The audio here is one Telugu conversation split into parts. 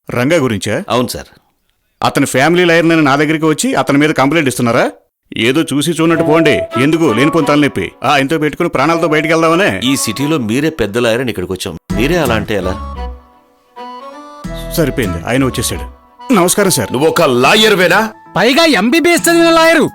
రంగా గురించా? అవును సార్. అతని ఫ్యామిలీ లాయర్ నా దగ్గరికి వచ్చి అతని మీద కంప్లైంట్ ఇస్తున్నారా? ఏదో చూసి చూడనట్టు పోండి. ఎందుకు లేనిపోని తలనొప్పి? ఆయనతో పెట్టుకుని ప్రాణాలతో బయటికి వెళ్దామనే. ఈ సిటీలో మీరే పెద్ద లాయర్ అని ఇక్కడికి వచ్చాం. మీరే అలా అంటే ఎలా? సరిపోయింది, ఆయన వచ్చేసాడు. నమస్కారం సార్. నువ్వు ఒక లాయర్వేనా? పైగా ఎంబీబీఎస్ చదివిన లాయరు.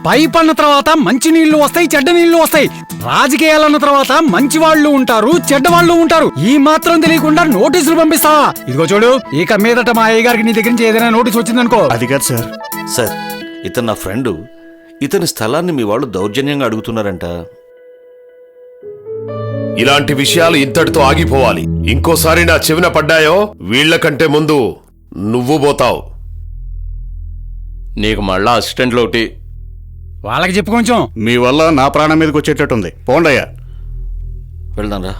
పైప్ అన్న తర్వాత మంచి నీళ్లు వస్తాయి, చెడ్డ నీళ్లు వస్తాయి. రాజకీయాలన్న తర్వాత మంచి వాళ్ళు ఉంటారు, చెడ్డ వాళ్ళు ఉంటారు. ఈ మాత్రం తెలియకుండా నోటీసులు పంపిస్తావా? ఇదిగో చూడు, ఇక మీదట మా అయ్య గారికి నీ దగ్గర నుంచి ఏదైనా నోటీస్ వచ్చిందనుకో. అది కాదు సార్. సార్, ఇతను నా ఫ్రెండు. ఇతని స్థలాన్ని మీ వాళ్ళు దౌర్జన్యంగా అడుగుతున్నారంట. ఇలాంటి విషయాలు ఇంతటితో ఆగిపోవాలి. ఇంకోసారి నా చెవిన పడ్డాయో వీళ్లకంటే ముందు నువ్వు పోతావు. నీకు మళ్ళా అసిస్టెంట్లు ఒకటి. వాళ్ళకి చెప్పు కొంచెం. మీ వల్ల నా ప్రాణం మీదకి వచ్చేటట్టుంది. పోండయ్యా. వెళ్దాం రా.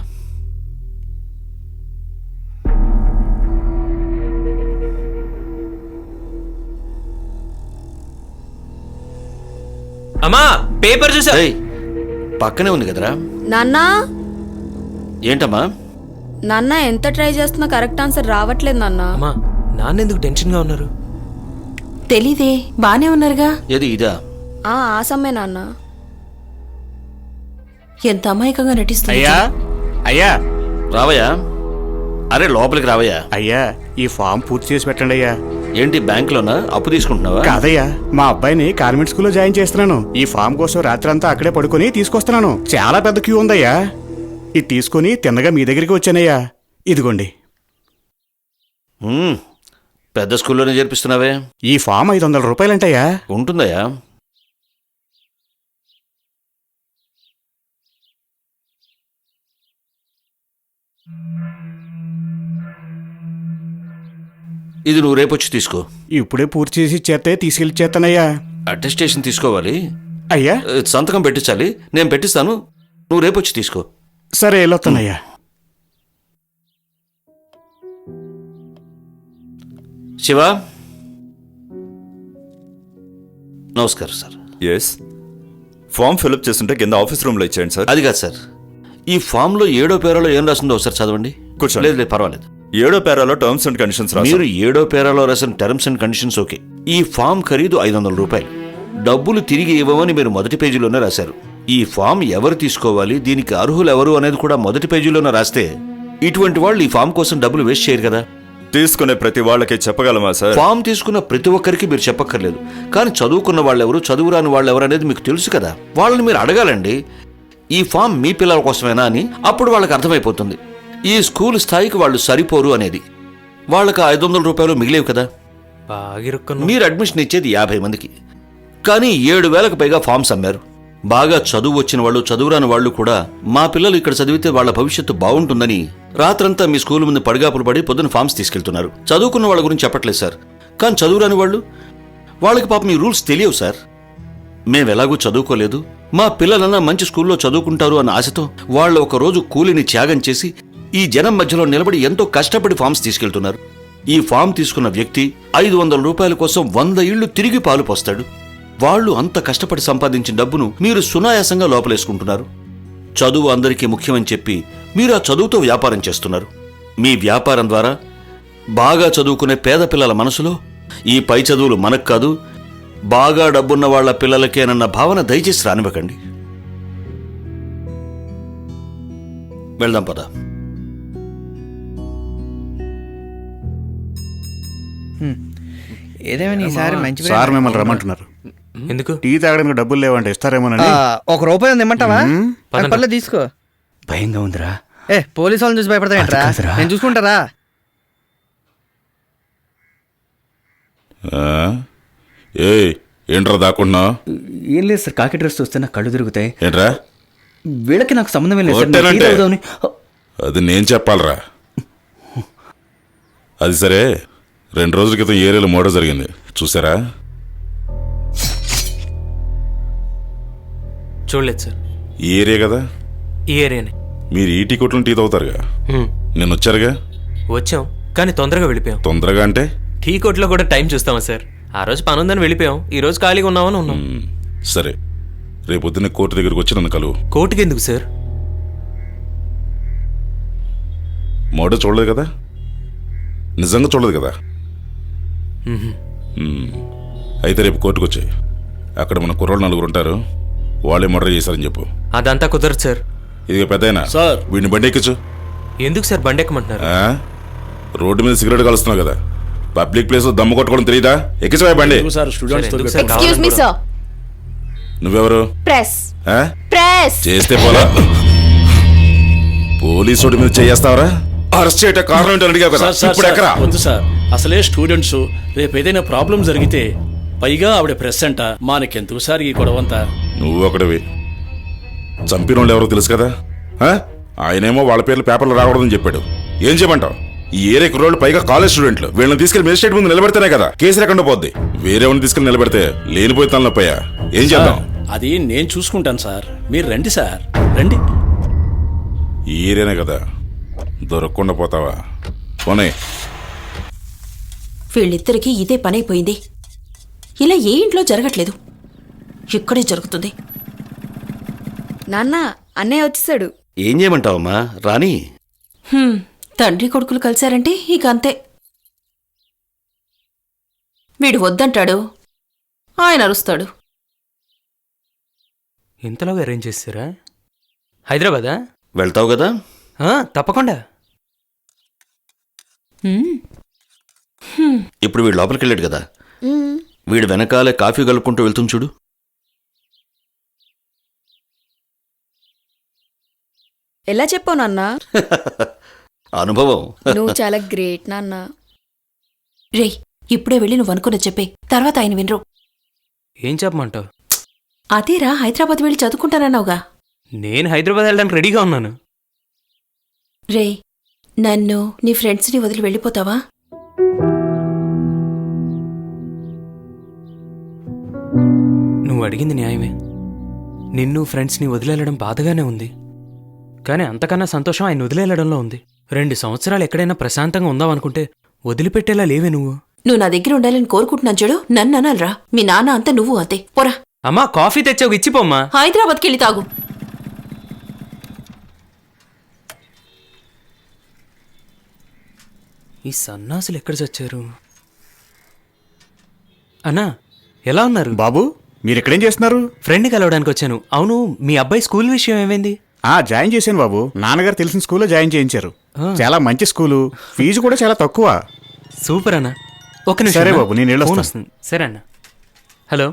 అమ్మా, పేపర్ చూసా. పక్కనే ఉంది కదరా. నాన్నా, ఏంటమ్మా? నాన్న ఎంత ట్రై చేస్తున్నా కరెక్ట్ ఆన్సర్ రావట్లేదు నాన్న. అమ్మా, నాన్న ఎందుకు టెన్షన్ గా ఉన్నారు? తెలీదే, బానే ఉన్నారుగా. ఏది ఇదా? ఆ సమ్మె నాన్న. ఎంత అమాయకంగా నటిస్తుంది. అయ్యా, అయ్యా, రావయ్యా. అరే లోపలికి రావయ్యా. అయ్యా, ఈ ఫామ్ పూర్తి చేసి పెట్టండి అయ్యా. ఏంటి బ్యాంకులోనా అప్పు తీసుకుంటున్నావా? కాదయ్యా, మా అబ్బాయిని కాన్వెంట్ స్కూల్లో జాయిన్ చేస్తున్నాను. ఈ ఫామ్ కోసం రాత్రంతా అక్కడే పడుకొని తీసుకొస్తున్నాను. చాలా పెద్ద క్యూ ఉందయ్యా. ఇది తీసుకుని తిన్నగా మీ దగ్గరికి వచ్చానయ్యా. ఇదిగోండి. పెద్ద స్కూల్లోనే చేర్పిస్తున్నావే. ఈ ఫామ్ 500 రూపాయలంటయ్యా. ఉంటుందయ్యా. ఇది నువ్వు రేపొచ్చి తీసుకో. ఇప్పుడే పూర్తి చేసి ఇచ్చేస్తే తీసుకెళ్ళి చేస్తానయ్యా. అటెస్టేషన్ తీసుకోవాలి. అయ్యా, సంతకం పెట్టించాలి. నేను పెట్టిస్తాను, నువ్వు రేపొచ్చి తీసుకో. సరే, వెళ్ళొస్తానయ్యా. శివ, నమస్కారం సార్. ఎస్, ఫామ్ ఫిల్అప్ చేస్తుంటే కింద ఆఫీస్ రూమ్లో ఇచ్చేయండి సార్. అది కాదు సార్, ఈ ఫామ్లో 7వ పేరాలో ఏం రాసిందో ఒకసారి చదవండి. కూర్చోండి. లేదు లేదు, పర్వాలేదు. 7వ పేరాలో టర్మ్స్ అండ్ కండిషన్స్ రాశారు. మీరు 7వ పేరాలో రాసిన టర్మ్స్ అండ్ కండిషన్స్ ఓకే. ఈ ఫామ్ ఖరీదు 500 రూపాయలు. డబ్బులు తిరిగి ఇవ్వమని మీరు మొదటి పేజీలోనే రాశారు. ఈ ఫామ్ ఎవరు తీసుకోవాలి, దీనికి అర్హులు ఎవరు అనేది కూడా మొదటి పేజీలోనే రాస్తే ఇటువంటి వాళ్ళు ఈ ఫామ్ కోసం డబ్బులు వేస్ట్ చేయరు కదా. తీసుకునే ప్రతి వాళ్ళకి చెప్పగలమా సార్? ఫామ్ తీసుకున్న ప్రతి ఒక్కరికి మీరు చెప్పక్కర్లేదు. కానీ చదువుకున్న వాళ్ళెవరు, చదువురాని వాళ్ళెవరు అనేది మీకు తెలుసు కదా. వాళ్ళని మీరు అడగాలండి, ఈ ఫామ్ మీ పిల్లల కోసమేనా అని. అప్పుడు వాళ్ళకి అర్థమైపోతుంది ఈ స్కూల్ స్థాయికి వాళ్ళు సరిపోరు అనేది. వాళ్ళకి 500 రూపాయలు మిగిలేవు కదా. మీరు అడ్మిషన్ ఇచ్చేది 50 మందికి, కానీ 7,000కు పైగా ఫామ్స్ అమ్మారు. బాగా చదువు వచ్చిన వాళ్ళు, చదువురాని వాళ్ళు కూడా మా పిల్లలు ఇక్కడ చదివితే వాళ్ళ భవిష్యత్తు బాగుంటుందని రాత్రంతా మీ స్కూల్ ముందు పడిగాపులు పడి పొద్దున ఫామ్స్ తీసుకెళ్తున్నారు. చదువుకున్న వాళ్ళ గురించి చెప్పట్లేదు సార్, కానీ చదువురాని వాళ్ళు, వాళ్ళకి పాపం మీ రూల్స్ తెలియవు సార్. మేమెలాగూ చదువుకోలేదు, మా పిల్లలన్నా మంచి స్కూల్లో చదువుకుంటారు అన్న ఆశతో వాళ్ళు ఒకరోజు కూలిని త్యాగం చేసి ఈ జనం మధ్యలో నిలబడి ఎంతో కష్టపడి ఫామ్స్ తీసుకెళ్తున్నారు. ఈ ఫామ్ తీసుకున్న వ్యక్తి 500 రూపాయల కోసం 100 ఇళ్లు తిరిగి పాలు పోస్తాడు. వాళ్ళు అంత కష్టపడి సంపాదించిన డబ్బును మీరు సునాయాసంగా లోపలేసుకుంటున్నారు. చదువు అందరికీ ముఖ్యమని చెప్పి మీరు ఆ చదువుతో వ్యాపారం చేస్తున్నారు. మీ వ్యాపారం ద్వారా బాగా చదువుకునే పేద పిల్లల మనసులో ఈ పై చదువులు మనకు కాదు, బాగా డబ్బున్న వాళ్ల పిల్లలకేనన్న భావన దయచేసి రానివ్వకండి. వెళ్దాం పద. ఏదేమైనా ఈసారి మంచి సార్ మిమ్మల్ని రమ్మంటున్నారు. ఎందుకు? టీ తాగడానికి డబ్బులు లేవంటే ఇస్తారేమోనని. 1 రూపాయి ఉంది, ఇమ్మంటావా? పర్లేదు, తీసుకో. భయంగా ఉందిరా. పోలీసు వాళ్ళని చూసి భయపడతాయంట్రా, నేను చూసుకుంటారా? ఏంట్రా దాక్కున్నా? ఏం లేదు సార్, కాకి డ్రెస్ చూస్తే నాకు కళ్ళు తిరుగుతాయి. ఏంట్రా? వీళ్ళకి నాకు సంబంధం లేదు. అది నేను చెప్పాలరా. అది సరే, 2 రోజుల క్రితం ఏరియాలో మర్డర్ జరిగింది, చూసారా? చూడలేదు సార్. ఈ ఏరియా కదా? ఈ ఏరియానే. మీరు ఈ టీ కొట్లను టీ తాగుతారుగా, నేను వచ్చారుగా. వచ్చాం, కానీ తొందరగా వెళ్ళిపోయాం. తొందరగా అంటే టీ కొట్లో కూడా టైం చూస్తామా సార్? ఆ రోజు పని ఉందని వెళ్ళిపోయాం, ఈ రోజు ఖాళీగా ఉన్నామని ఉన్నాం. సరే, రేపొద్దునే కోర్టు దగ్గరికి వచ్చి నన్ను కలువు. కోర్టుకి ఎందుకు సార్? మర్డర్ చూడలేదు కదా, నిజంగా చూడదు కదా అయితే రేపు కోర్టుకు వచ్చాయి. అక్కడ మన కుర్రోళ్ళు 4 ఉంటారు, వాళ్ళే మర్డర్ చేశారని చెప్పు. అదంతా కుదరదు సార్. ఇది పెద్దయినా సార్. వీడిని బండి ఎక్కించు. ఎందుకు సార్ బండి ఎక్కమంటున్నారు? ఆ? రోడ్డు మీద సిగరెట్ కలుస్తున్నావు కదా, పబ్లిక్ ప్లేస్ లో దమ్ము కొట్టుకోవడం తెలియదా? ఎక్కించవా బండి. సార్ స్టూడెంట్స్ ఎందుకు సార్ ఎక్స్క్యూజ్ మీ సార్. నువ్వెవరు? ప్రెస్ ఆ? ప్రెస్. చేస్తే పోలా పోలీసు మీద చేస్తావరా? అరెస్ట్ చేయటం కారణం ఏంటని అడిగావు కదా, ఇప్పుడు ఎక్కరా? వద్దు సార్, అసలే స్టూడెంట్స్. రేపు ఏదైనా ప్రాబ్లం జరిగితే, పైగా ఆవిడ ప్రెస్ అంట, మనకెందుకు సార్ ఈ గొడవంతా? నువ్వు ఒకటివి. చంపిన వాళ్ళు ఎవరో తెలుసు కదా. ఆ? ఆయనేమో వాళ్ళ పేర్లు పేపర్లు రాకూడదని చెప్పాడు. ఏం చేయమంటావు? ఈ ఏరియా కుర్రోళ్ళు పైగా కాలేజ్ స్టూడెంట్లు. వీళ్ళని తీసుకెళ్లి మేజిస్ట్రేట్ ముందు నిలబెడితేనే కదా కేసు లేకుండా పోద్ది. వేరే వాళ్ళని తీసుకెళ్లి నిలబెడితే లేనిపోయి తనలోపోయా. ఏం చేద్దాం? అది నేను చూసుకుంటాను సార్, మీరు రండి సార్, రండి. ఈ ఏరియానే కదా, దొరకకుండా పోతావా? పోనీ. వీళ్ళిద్దరికి ఇదే పనైపోయింది. ఇలా ఏ ఇంట్లో జరగట్లేదు, ఇక్కడే జరుగుతుంది. నాన్న అన్నయ్య వచ్చేసాడు. ఏం చేయమంటావమ్మా, రాని. తండ్రి కొడుకులు కలిశారంటే ఇక అంతే. వీడు వద్దంటాడు, ఆయన అరుస్తాడు. ఇంతలో అరేంజ్ చేస్తారా? హైదరాబాదా? వెళ్తావు కదా? తప్పకుండా. ఇప్పుడు వీడు లోపలికి వెళ్ళాడు కదా, వీడు వెనకాలే కాఫీ కలుపుకుంటూ వెళ్తుంది చూడు. ఎలా చెప్పావు నాన్న? అనుభవం. నువ్వు చాలా గ్రేట్ నాన్న. రే, ఇప్పుడే వెళ్ళి నువ్వు అనుకున్న చెప్పే, తర్వాత ఆయన వినరు. ఏం చెప్పమంటావు? అదేరా, హైదరాబాద్ వెళ్ళి చదువుకుంటానన్నావుగా. నేను హైదరాబాద్ వెళ్ళడానికి రెడీగా ఉన్నాను. రే, నన్ను నీ ఫ్రెండ్స్ని వదిలి వెళ్ళిపోతావా? నువ్వు అడిగింది న్యాయమే. నిన్ను ఫ్రెండ్స్ని వదిలేయడం బాధగానే ఉంది, కానీ అంతకన్నా సంతోషం ఆయన వదిలేయడంలో ఉంది. 2 సంవత్సరాలు ఎక్కడైనా ప్రశాంతంగా ఉందామనుకుంటే వదిలిపెట్టేలా లేవే నువ్వు. నువ్వు నా దగ్గర ఉండాలని కోరుకుంటున్నాను చూడు, నన్ను అనాలరా. మీ నాన్న అంతా నువ్వు అంతే. పోరా. అమ్మా, కాఫీ తెచ్చావు, ఇచ్చిపోమ్మా. హైదరాబాద్కి వెళ్ళి తాగు. ఈ సన్నాసులు ఎక్కడ చచ్చారు? అన్నా, ఎలా ఉన్నారు? బాబు, మీరెక్కడేం చేస్తున్నారు? ఫ్రెండ్ కలవడానికి వచ్చాను. అవును, మీ అబ్బాయి స్కూల్ విషయం ఏమైంది? జాయిన్ చేశాను బాబు. నాన్నగారు తెలిసిన స్కూల్లో జాయిన్ చేయించారు. చాలా మంచి స్కూలు, ఫీజు కూడా చాలా తక్కువ. సూపర్ అన్న. ఒక నిమిషం సరే అన్నా. బాబు, నేను వెళ్ళొస్తాను. ఫోన్ వస్తుంది. సరే అన్న. హలో.